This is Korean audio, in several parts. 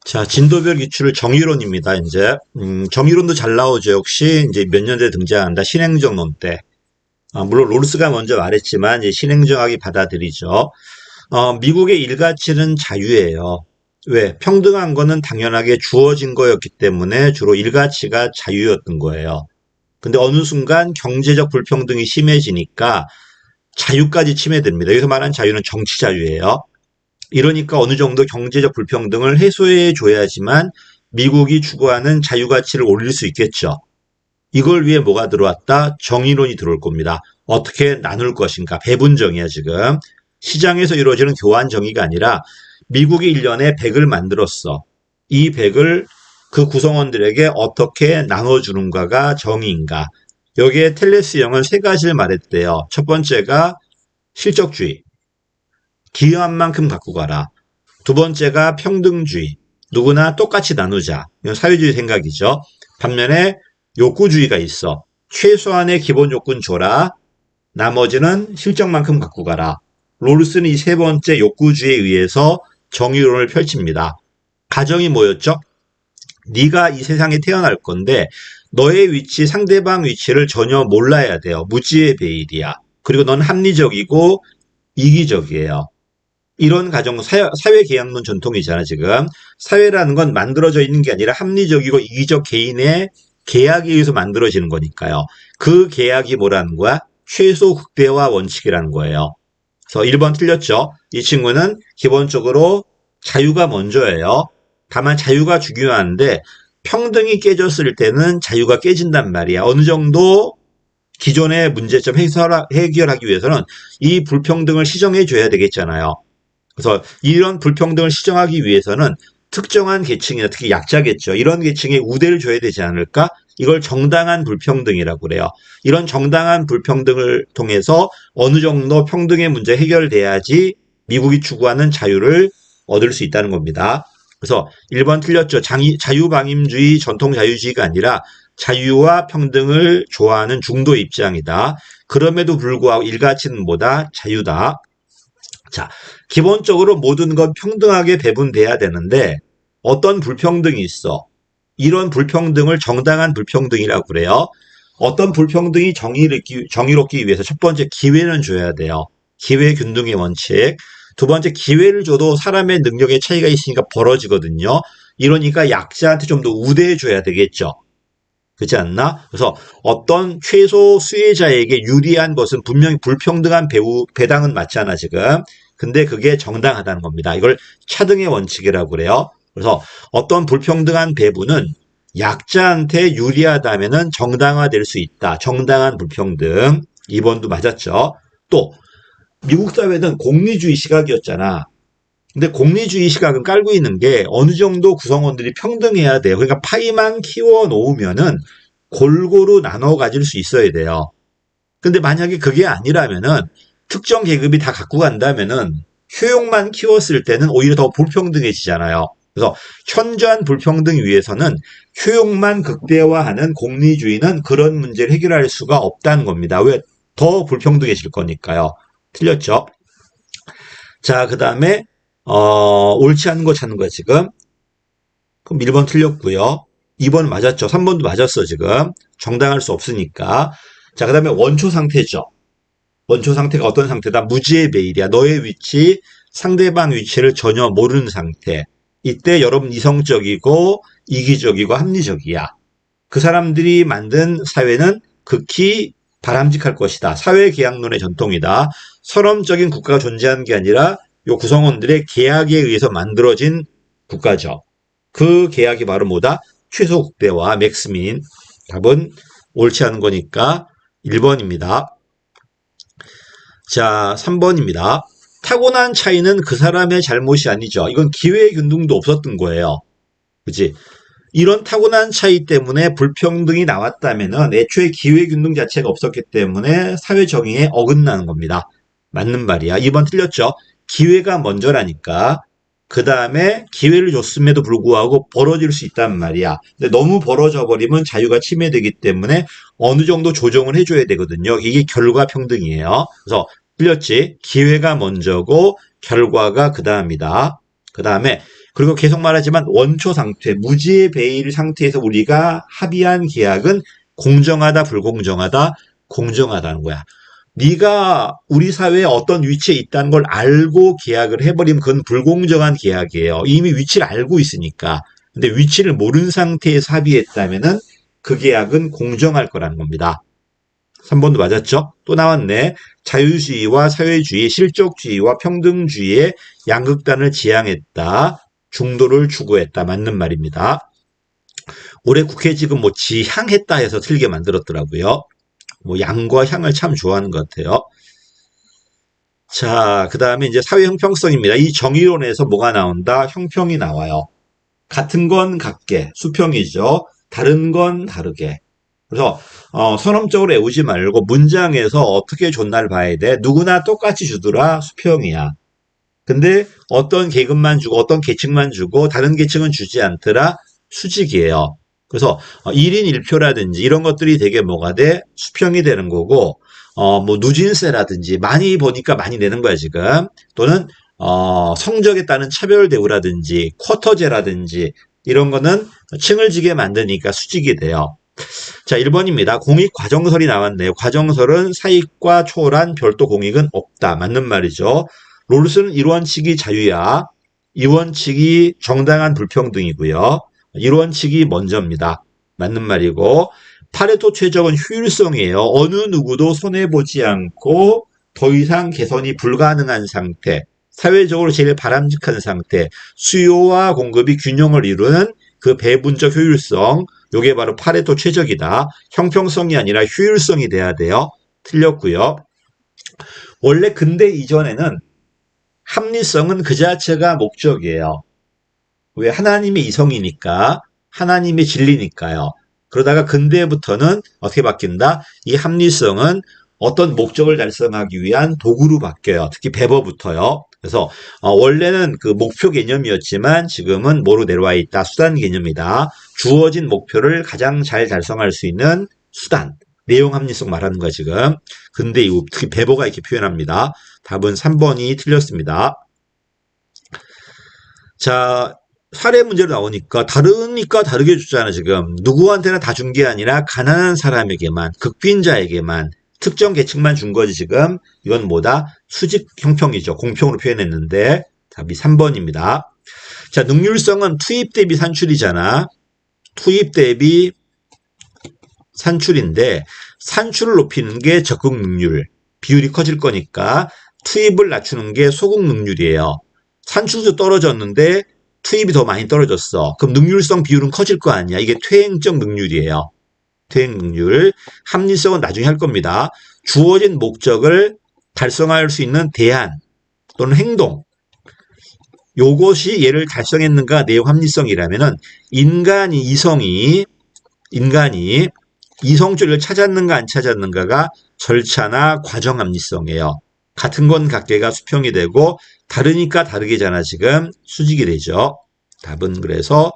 자, 진도별 기출을 정의론입니다, 이제. 정의론도 잘 나오죠. 역시, 이제 몇 년대 등장한다. 신행정론 때. 물론 롤스가 먼저 말했지만, 이제 신행정학이 받아들이죠. 미국의 일가치는 자유예요. 왜? 평등한 거는 당연하게 주어진 거였기 때문에 주로 일가치가 자유였던 거예요. 근데 어느 순간 경제적 불평등이 심해지니까 자유까지 침해됩니다. 여기서 말하는 자유는 정치 자유예요. 이러니까 어느 정도 경제적 불평등을 해소해 줘야지만 미국이 추구하는 자유가치를 올릴 수 있겠죠. 이걸 위해 뭐가 들어왔다? 정의론이 들어올 겁니다. 어떻게 나눌 것인가? 배분정의야, 지금. 시장에서 이루어지는 교환 정의가 아니라 미국이 1년에 100을 만들었어. 이 100을 그 구성원들에게 어떻게 나눠주는가가 정의인가? 여기에 텔레스 형은 세 가지를 말했대요. 첫 번째가 실적주의. 기여한 만큼 갖고 가라. 두 번째가 평등주의. 누구나 똑같이 나누자. 이건 사회주의 생각이죠. 반면에 욕구주의가 있어. 최소한의 기본 요건 줘라. 나머지는 실적만큼 갖고 가라. 롤스는 이 세 번째 욕구주의에 의해서 정의론을 펼칩니다. 가정이 뭐였죠? 네가 이 세상에 태어날 건데 너의 위치, 상대방 위치를 전혀 몰라야 돼요. 무지의 베일이야. 그리고 넌 합리적이고 이기적이에요. 이런 가정, 사회계약론 전통이잖아, 지금. 사회라는 건 만들어져 있는 게 아니라 합리적이고 이기적 개인의 계약에 의해서 만들어지는 거니까요. 그 계약이 뭐라는 거야? 최소 극대화 원칙이라는 거예요. 그래서 1번 틀렸죠? 이 친구는 기본적으로 자유가 먼저예요. 다만 자유가 중요한데 평등이 깨졌을 때는 자유가 깨진단 말이야. 어느 정도 기존의 문제점 해결하기 위해서는 이 불평등을 시정해 줘야 되겠잖아요. 그래서 이런 불평등을 시정하기 위해서는 특정한 계층이나 특히 약자겠죠. 이런 계층에 우대를 줘야 되지 않을까? 이걸 정당한 불평등이라고 그래요. 이런 정당한 불평등을 통해서 어느 정도 평등의 문제 해결돼야지 미국이 추구하는 자유를 얻을 수 있다는 겁니다. 그래서 1번 틀렸죠. 자유방임주의, 전통자유주의가 아니라 자유와 평등을 좋아하는 중도 입장이다. 그럼에도 불구하고 일가치는 뭐다? 자유다. 자, 기본적으로 모든 건 평등하게 배분돼야 되는데 어떤 불평등이 있어. 이런 불평등을 정당한 불평등이라고 그래요. 어떤 불평등이 정의롭기 위해서 첫 번째 기회는 줘야 돼요. 기회균등의 원칙. 두 번째 기회를 줘도 사람의 능력에 차이가 있으니까 벌어지거든요. 이러니까 약자한테 좀 더 우대해 줘야 되겠죠. 그렇지 않나? 그래서 어떤 최소 수혜자에게 유리한 것은 분명히 불평등한 배당은 맞잖아, 지금. 근데 그게 정당하다는 겁니다. 이걸 차등의 원칙이라고 그래요. 그래서 어떤 불평등한 배분은 약자한테 유리하다면은 정당화될 수 있다. 정당한 불평등. 2번도 맞았죠. 또 미국 사회는 공리주의 시각이었잖아. 근데 공리주의 시각은 깔고 있는 게 어느 정도 구성원들이 평등해야 돼요. 그러니까 파이만 키워 놓으면은 골고루 나눠 가질 수 있어야 돼요. 근데 만약에 그게 아니라면은 특정 계급이 다 갖고 간다면은 효용만 키웠을 때는 오히려 더 불평등해지잖아요. 그래서 현저한 불평등 위에서는 효용만 극대화하는 공리주의는 그런 문제를 해결할 수가 없다는 겁니다. 왜? 더 불평등해질 거니까요. 틀렸죠? 자, 그 다음에 옳지 않은 거 찾는 거야, 지금. 그럼 1번 틀렸고요. 2번 맞았죠. 3번도 맞았어, 지금. 정당할 수 없으니까. 자, 그 다음에 원초 상태죠. 원초 상태가 어떤 상태다? 무지의 베일이야. 너의 위치, 상대방 위치를 전혀 모르는 상태. 이때 여러분 이성적이고 이기적이고 합리적이야. 그 사람들이 만든 사회는 극히 바람직할 것이다. 사회계약론의 전통이다. 선언적인 국가가 존재하는 게 아니라 요 구성원들의 계약에 의해서 만들어진 국가죠. 그 계약이 바로 뭐다? 최소 국대와 맥스민. 답은 옳지 않은 거니까 1번입니다. 자, 3번입니다. 타고난 차이는 그 사람의 잘못이 아니죠. 이건 기회균등도 없었던 거예요. 그치? 이런 타고난 차이 때문에 불평등이 나왔다면은 애초에 기회균등 자체가 없었기 때문에 사회 정의에 어긋나는 겁니다. 맞는 말이야. 2번 틀렸죠? 기회가 먼저라니까. 그 다음에 기회를 줬음에도 불구하고 벌어질 수 있단 말이야. 근데 너무 벌어져 버리면 자유가 침해되기 때문에 어느 정도 조정을 해줘야 되거든요. 이게 결과 평등이에요. 그래서 틀렸지? 기회가 먼저고 결과가 그 다음이다. 그 다음에 그리고 계속 말하지만 원초 상태, 무지의 배일 상태에서 우리가 합의한 계약은 공정하다, 불공정하다, 공정하다는 거야. 네가 우리 사회에 어떤 위치에 있다는 걸 알고 계약을 해버리면 그건 불공정한 계약이에요. 이미 위치를 알고 있으니까. 근데 위치를 모르는 상태에서 합의했다면은 그 계약은 공정할 거라는 겁니다. 3번도 맞았죠? 또 나왔네. 자유주의와 사회주의, 실족주의와 평등주의의 양극단을 지향했다. 중도를 추구했다. 맞는 말입니다. 올해 국회직은 뭐 지향했다 해서 틀게 만들었더라고요. 뭐 양과 향을 참 좋아하는 것 같아요. 자, 그 다음에 이제 사회 형평성입니다. 이 정의론에서 뭐가 나온다? 형평이 나와요. 같은 건 같게, 수평이죠. 다른 건 다르게. 그래서 선언적으로 외우지 말고 문장에서 어떻게 줬나를 봐야 돼. 누구나 똑같이 주더라, 수평이야. 근데 어떤 계급만 주고 어떤 계층만 주고 다른 계층은 주지 않더라, 수직이에요. 그래서 1인 1표라든지 이런 것들이 되게 뭐가 돼? 수평이 되는 거고 뭐 누진세라든지 많이 보니까 많이 내는 거야 지금. 또는 성적에 따른 차별 대우라든지 쿼터제라든지 이런 거는 층을 지게 만드니까 수직이 돼요. 자, 1번입니다. 공익 과정설이 나왔네요. 과정설은 사익과 초월한 별도 공익은 없다. 맞는 말이죠. 롤스는 1원칙이 자유야. 2원칙이 정당한 불평등이고요. 1원칙이 먼저입니다. 맞는 말이고 파레토 최적은 효율성이에요. 어느 누구도 손해보지 않고 더 이상 개선이 불가능한 상태, 사회적으로 제일 바람직한 상태, 수요와 공급이 균형을 이루는 그 배분적 효율성, 요게 바로 파레토 최적이다. 형평성이 아니라 효율성이 돼야 돼요. 틀렸고요. 원래 근대 이전에는 합리성은 그 자체가 목적이에요. 왜? 하나님의 이성이니까, 하나님의 진리니까요. 그러다가 근대부터는 어떻게 바뀐다? 이 합리성은 어떤 목적을 달성하기 위한 도구로 바뀌어요. 특히 배버부터요. 그래서 원래는 그 목표 개념이었지만 지금은 뭐로 내려와 있다? 수단 개념이다. 주어진 목표를 가장 잘 달성할 수 있는 수단. 내용 합리성 말하는 거야 지금. 근대 이후 특히 배버가 이렇게 표현합니다. 답은 3번이 틀렸습니다. 자, 사례 문제로 나오니까 다르니까 다르게 주잖아 지금. 누구한테나 다 준 게 아니라 가난한 사람에게만, 극빈자에게만, 특정 계층만 준 거지 지금. 이건 뭐다? 수직 형평이죠. 공평으로 표현했는데 답이 3번입니다. 자, 능률성은 투입 대비 산출이잖아. 투입 대비 산출인데 산출을 높이는 게 적극 능률. 비율이 커질 거니까 투입을 낮추는 게 소극 능률이에요. 산출도 떨어졌는데 투입이 더 많이 떨어졌어. 그럼 능률성 비율은 커질 거 아니야. 이게 퇴행적 능률이에요. 퇴행 능률. 합리성은 나중에 할 겁니다. 주어진 목적을 달성할 수 있는 대안 또는 행동. 요것이 얘를 달성했는가 내용 합리성이라면은 인간이 이성줄을 찾았는가 안 찾았는가가 절차나 과정 합리성이에요. 같은 건 각계가 수평이 되고 다르니까 다르게잖아 지금 수직이 되죠. 답은 그래서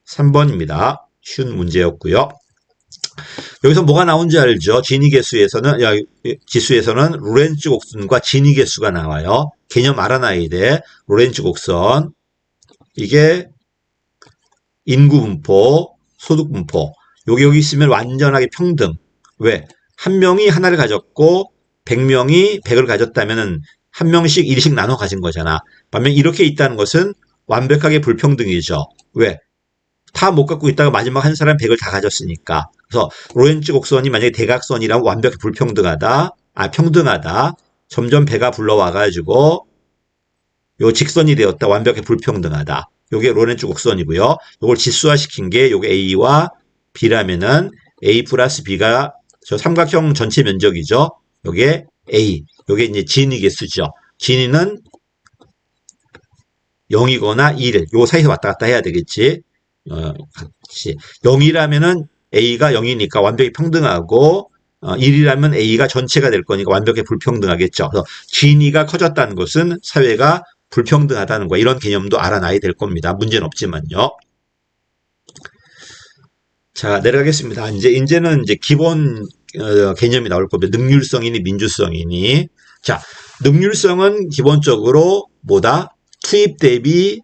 3번입니다. 쉬운 문제였고요. 여기서 뭐가 나온지 알죠? 지수에서는 로렌츠 곡선과 진위 계수가 나와요. 개념 알아놔야 돼. 로렌츠 곡선 이게 인구 분포, 소득 분포. 여기 있으면 완전하게 평등. 왜? 한 명이 하나를 가졌고 100명이 100을 가졌다면은 한 명씩 1씩 나눠 가진 거잖아. 반면 이렇게 있다는 것은 완벽하게 불평등이죠. 왜? 다 못 갖고 있다가 마지막 한 사람 100을 다 가졌으니까. 그래서 로렌츠 곡선이 만약에 대각선이라면 완벽히 불평등하다. 평등하다. 점점 배가 불러와가지고 요 직선이 되었다. 완벽히 불평등하다. 요게 로렌츠 곡선이고요. 요걸 지수화시킨 게 요게 A와 B라면은 A 플러스 B가 저 삼각형 전체 면적이죠. 요게 A. 요게 이제 진위 계수죠. 진위는 0이거나 1. 요 사이에서 왔다 갔다 해야 되겠지. 같이. 0이라면은 A가 0이니까 완벽히 평등하고 1이라면 A가 전체가 될 거니까 완벽히 불평등하겠죠. 그래서 진위가 커졌다는 것은 사회가 불평등하다는 거 이런 개념도 알아놔야 될 겁니다. 문제는 없지만요. 자, 내려가겠습니다. 이제는 기본 개념이 나올 겁니다. 능률성이니 민주성이니. 자, 능률성은 기본적으로 뭐다? 투입 대비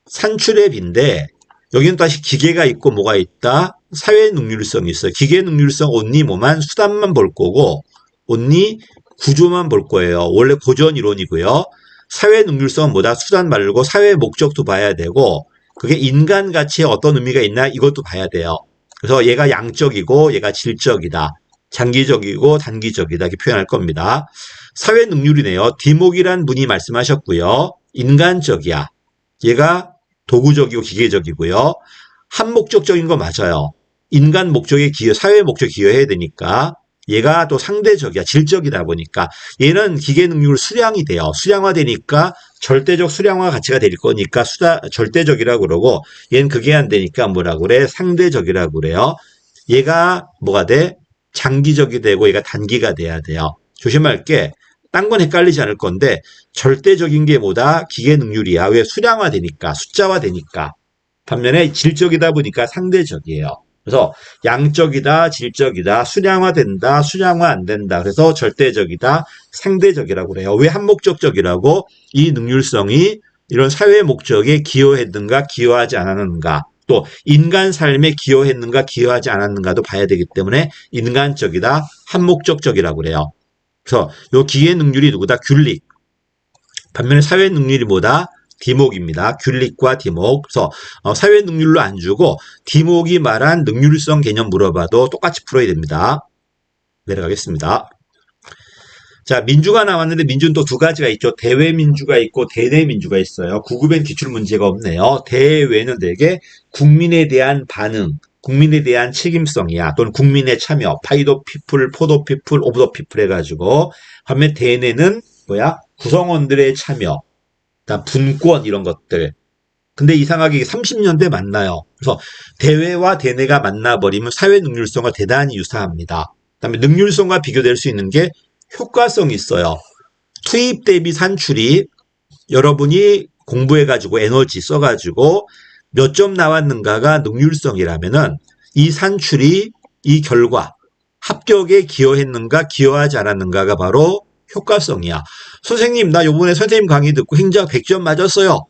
산출의 비인데 여기는 다시 기계가 있고 뭐가 있다? 사회 능률성이 있어요. 기계 능률성 온리 뭐만 수단만 볼 거고 온리 구조만 볼 거예요. 원래 고전 이론이고요. 사회 능률성은 뭐다? 수단 말고 사회 목적도 봐야 되고 그게 인간 가치에 어떤 의미가 있나 이것도 봐야 돼요. 그래서 얘가 양적이고 얘가 질적이다. 장기적이고 단기적이다 이렇게 표현할 겁니다. 사회 능률이네요. 디목이란 분이 말씀하셨고요. 인간적이야. 얘가 도구적이고 기계적이고요. 한목적적인 거 맞아요. 인간 목적에 기여, 사회 목적에 기여해야 되니까 얘가 또 상대적이야. 질적이다 보니까 얘는 기계 능률 수량이 돼요. 수량화되니까 절대적 수량화 가치가 될 거니까 절대적이라고 그러고 얘는 그게 안 되니까 뭐라고 그래? 상대적이라고 그래요. 얘가 뭐가 돼? 장기적이 되고 얘가 단기가 돼야 돼요. 조심할 게 딴 건 헷갈리지 않을 건데 절대적인 게 뭐다? 기계 능률이야. 왜? 수량화 되니까 숫자화 되니까. 반면에 질적이다 보니까 상대적이에요. 그래서 양적이다, 질적이다, 수량화된다, 수량화 안 된다. 그래서 절대적이다, 상대적이라고 그래요. 왜 한목적적이라고? 이 능률성이 이런 사회 목적에 기여했는가, 기여하지 않았는가. 또 인간 삶에 기여했는가, 기여하지 않았는가도 봐야 되기 때문에 인간적이다, 한목적적이라고 그래요. 그래서 요 기계 능률이 누구다? 균릭. 반면에 사회 능률이 뭐다? 디목입니다. 균릭과 디목. 그래서 사회 능률로 안 주고 디목이 말한 능률성 개념 물어봐도 똑같이 풀어야 됩니다. 내려가겠습니다. 자, 민주가 나왔는데 민주는 또 두 가지가 있죠. 대외민주가 있고 대내민주가 있어요. 9급엔 기출 문제가 없네요. 대외는 되게 국민에 대한 반응, 국민에 대한 책임성이야. 또는 국민의 참여, 파이더 피플, 포더 피플, 오브 더 피플 해가지고 반면 대내는 뭐야? 구성원들의 참여, 분권 이런 것들. 근데 이상하게 30년대 만나요. 그래서 대외와 대내가 만나버리면 사회 능률성과 대단히 유사합니다. 그다음에 능률성과 비교될 수 있는 게 효과성이 있어요. 투입 대비 산출이 여러분이 공부해가지고 에너지 써가지고 몇 점 나왔는가가 능률성이라면은 이 산출이 이 결과 합격에 기여했는가 기여하지 않았는가가 바로 효과성이야. 선생님 나 요번에 선생님 강의 듣고 행자 100점 맞았어요.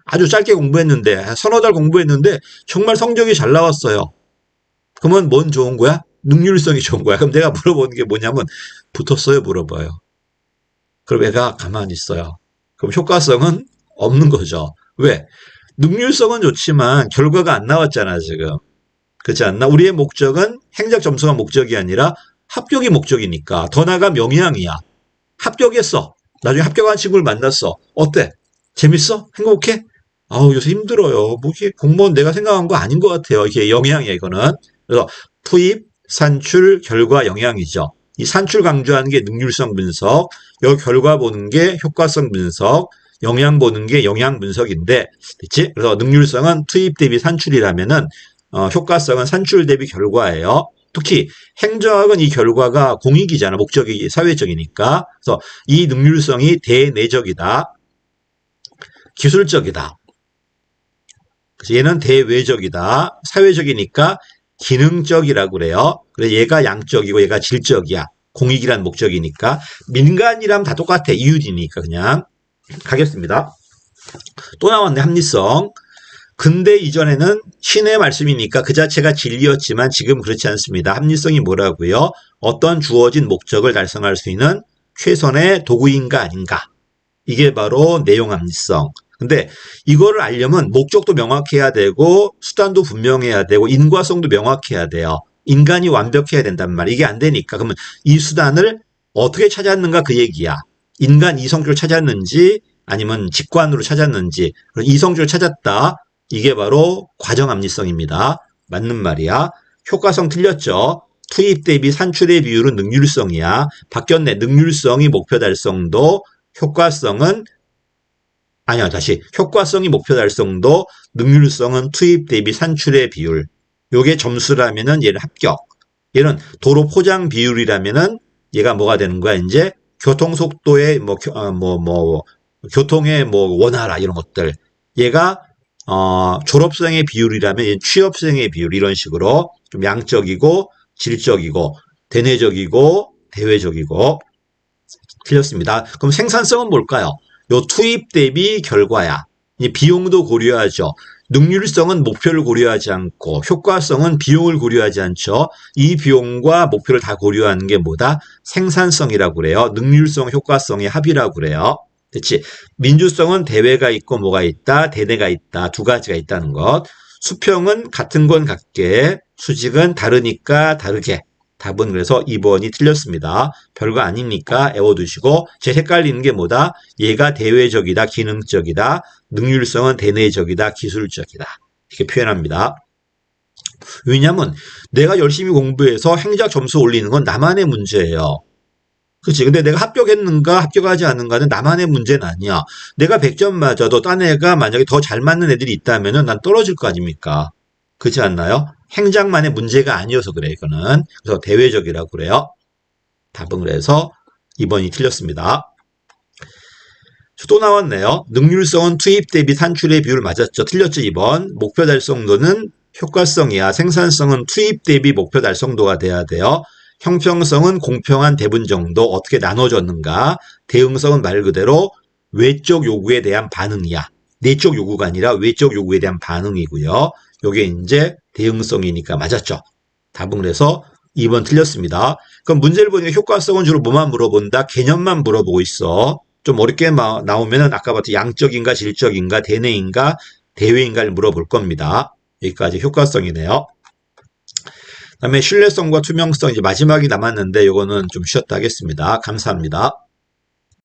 아주 짧게 공부했는데 서너 달 공부했는데 정말 성적이 잘 나왔어요. 그러면 뭔 좋은 거야? 능률성이 좋은 거야. 그럼 내가 물어보는 게 뭐냐면 붙었어요? 물어봐요. 그럼 애가 가만히 있어요. 그럼 효과성은 없는 거죠. 왜? 능률성은 좋지만 결과가 안 나왔잖아 지금. 그렇지 않나? 우리의 목적은 행적 점수가 목적이 아니라 합격이 목적이니까. 더 나아가 명예항이야. 합격했어. 나중에 합격한 친구를 만났어. 어때? 재밌어? 행복해? 아우 요새 힘들어요. 뭐 이게 공무원 내가 생각한 거 아닌 것 같아요. 이게 영향이야 이거는. 그래서 투입, 산출, 결과 영향이죠. 이 산출 강조하는 게 능률성 분석, 요 결과 보는 게 효과성 분석, 영향 보는 게 영향 분석인데, 그렇지? 그래서 능률성은 투입 대비 산출이라면은 효과성은 산출 대비 결과예요. 특히 행정학은 이 결과가 공익이잖아. 목적이 사회적이니까. 그래서 이 능률성이 대내적이다. 기술적이다. 그래서 얘는 대외적이다. 사회적이니까 기능적이라고 그래요. 그래서 얘가 양적이고 얘가 질적이야. 공익이란 목적이니까. 민간이라면 다 똑같아. 이율이니까 그냥. 가겠습니다. 또 나왔네. 합리성. 근대 이전에는 신의 말씀이니까 그 자체가 진리였지만 지금 그렇지 않습니다. 합리성이 뭐라고요? 어떤 주어진 목적을 달성할 수 있는 최선의 도구인가 아닌가. 이게 바로 내용 합리성. 근데 이거를 알려면 목적도 명확해야 되고 수단도 분명해야 되고 인과성도 명확해야 돼요. 인간이 완벽해야 된단 말이야. 이게 안 되니까 그러면 이 수단을 어떻게 찾았는가 그 얘기야. 인간 이성적으로 찾았는지 아니면 직관으로 찾았는지 이성적으로 찾았다. 이게 바로 과정 합리성입니다. 맞는 말이야. 효과성 틀렸죠. 투입 대비 산출의 비율은 능률성이야. 바뀌었네. 능률성이 목표 달성도, 효과성은 아니야. 다시 효과성이 목표 달성도, 능률성은 투입 대비 산출의 비율. 요게 점수라면은 얘는 합격. 얘는 도로 포장 비율이라면은 얘가 뭐가 되는 거야? 이제 교통 속도의 교통의 원활화 이런 것들. 얘가 졸업생의 비율이라면 취업생의 비율 이런 식으로 좀 양적이고 질적이고 대내적이고 대외적이고 틀렸습니다. 그럼 생산성은 뭘까요? 요 투입 대비 결과야. 이 비용도 고려하죠. 능률성은 목표를 고려하지 않고 효과성은 비용을 고려하지 않죠. 이 비용과 목표를 다 고려하는 게 뭐다? 생산성이라고 그래요. 능률성, 효과성의 합이라고 그래요. 그렇지? 민주성은 대외가 있고 뭐가 있다? 대내가 있다. 두 가지가 있다는 것. 수평은 같은 건 같게, 수직은 다르니까 다르게. 답은 그래서 2번이 틀렸습니다. 별거 아니니까 애워두시고 제 헷갈리는 게 뭐다? 얘가 대외적이다, 기능적이다. 능률성은 대내적이다, 기술적이다. 이렇게 표현합니다. 왜냐하면 내가 열심히 공부해서 행작 점수 올리는 건 나만의 문제예요. 그렇지. 근데 내가 합격했는가 합격하지 않는가는 나만의 문제는 아니야. 내가 100점 맞아도 딴 애가 만약에 더 잘 맞는 애들이 있다면 난 떨어질 거 아닙니까? 그렇지 않나요? 행장만의 문제가 아니어서 그래, 이거는. 그래서 대외적이라고 그래요. 답은 그래서 2번이 틀렸습니다. 또 나왔네요. 능률성은 투입 대비 산출의 비율 맞았죠. 틀렸죠, 2번. 목표 달성도는 효과성이야. 생산성은 투입 대비 목표 달성도가 돼야 돼요. 형평성은 공평한 배분 정도 어떻게 나눠졌는가. 대응성은 말 그대로 외적 요구에 대한 반응이야. 내적 요구가 아니라 외적 요구에 대한 반응이고요. 요게 이제 대응성이니까 맞았죠. 답은 그래서 2번 틀렸습니다. 그럼 문제를 보니까 효과성은 주로 뭐만 물어본다? 개념만 물어보고 있어. 좀 어렵게 나오면은 아까 봤듯이 양적인가 질적인가 대내인가 대외인가를 물어볼 겁니다. 여기까지 효과성이네요. 그다음에 신뢰성과 투명성 이제 마지막이 남았는데 이거는 좀 쉬었다 하겠습니다. 감사합니다.